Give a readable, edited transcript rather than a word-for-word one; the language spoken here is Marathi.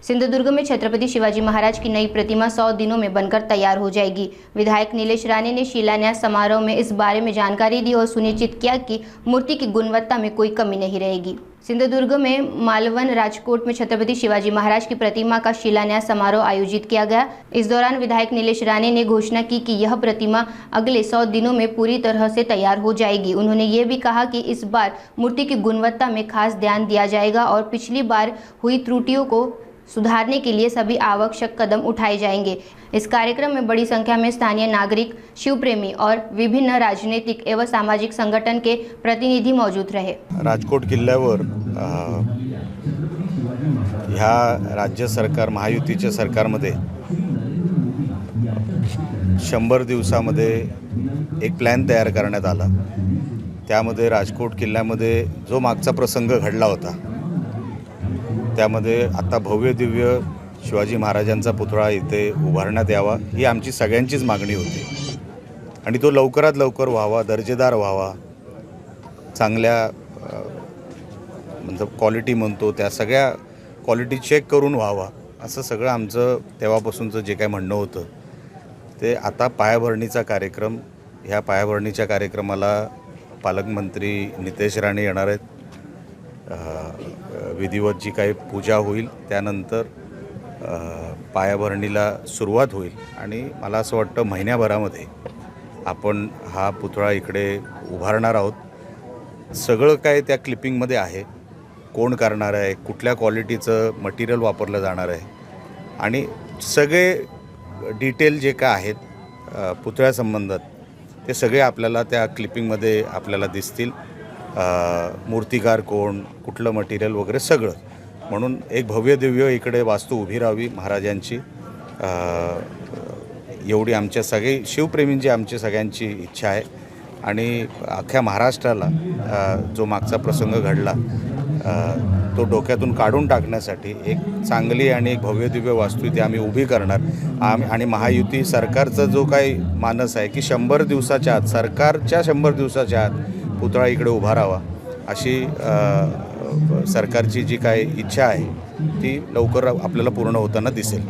सिंधुदुर्ग में छत्रपति शिवाजी महाराज की नई प्रतिमा 100 दिनों में बनकर तैयार हो जाएगी। विधायक नीलेश राणे ने शिलान्यास समारोह में इस बारे में जानकारी दी और सुनिश्चित किया कि मूर्ति की गुणवत्ता में कोई कमी नहीं रहेगी। सिंधुदुर्ग में मालवन राजकोट में छत्रपति शिवाजी महाराज की प्रतिमा का शिलान्यास समारोह आयोजित किया गया। इस दौरान विधायक नीलेश राणे ने घोषणा की कि यह प्रतिमा अगले 100 दिनों में पूरी तरह से तैयार हो जाएगी। उन्होंने ये भी कहा कि इस बार मूर्ति की गुणवत्ता में खास ध्यान दिया जाएगा और पिछली बार हुई त्रुटियों को सुधारने के लिए सभी आवश्यक कदम उठाए जाएंगे। इस कार्यक्रम में बड़ी संख्या में स्थानीय नागरिक, शिव प्रेमी और विभिन्न राजनीतिक एवं सामाजिक संगठन के प्रतिनिधि मौजूद रहे। राजकोट किल्ल्यावर ह्या राज्य सरकार महायुतीच्या सरकारमध्ये 100 दिवसामध्ये एक प्लॅन तयार करण्यात आला। त्यामध्ये राजकोट किल्ल्यामध्ये जो मागचा प्रसंग घडला होता त्यामध्ये आता भव्य दिव्य शिवाजी महाराजांचा पुतळा इथे उभारण्यात यावा ही आमची सगळ्यांचीच मागणी होती आणि तो लवकरात लवकर व्हावा, दर्जेदार व्हावा, चांगल्या म्हणजे क्वालिटी म्हणतो त्या सगळ्या क्वालिटी चेक करून व्हावा असं सगळं आमचं तेव्हापासूनचं जे काही म्हणणं होतं ते आता पायाभरणीचा कार्यक्रम, ह्या पायाभरणीच्या कार्यक्रमाला पालकमंत्री नितेश राणे येणार आहेत। विधिवत जी काही पूजा होईल त्यानंतर पायाभरणीला सुरुवात होईल आणि मला असं वाटतं महिन्याभरामध्ये आपण हा पुतळा इकडे उभारणार आहोत। सगळं काय त्या क्लिपिंगमध्ये आहे, कोण करणार आहे, कुठल्या क्वालिटीचं मटेरियल वापरलं जाणार आहे आणि सगळे डिटेल जे काय आहेत पुतळ्यासंबंधात ते सगळे आपल्याला त्या क्लिपिंगमध्ये आपल्याला दिसतील। मूर्तिकार कोण, कुठलं मटेरियल वगैरे सगळं, म्हणून एक भव्य दिव्य इकडे वास्तू उभी राहावी महाराजांची एवढी आमच्या सगळी शिवप्रेमींची आमची सगळ्यांची इच्छा आहे। आणि अख्ख्या महाराष्ट्राला जो मागचा प्रसंग घडला तो डोक्यातून काढून टाकण्यासाठी एक चांगली आणि एक भव्य दिव्य वास्तू इथे आम्ही उभी करणार। आणि महायुती सरकारचा जो काही मानस आहे की 100 दिवसाच्या आत, सरकारच्या 100 दिवसाच्या आत पुतळा इकडे उभा राहावा अशी सरकारची जी काही इच्छा आहे ती लवकर आपल्याला पूर्ण होताना दिसेल।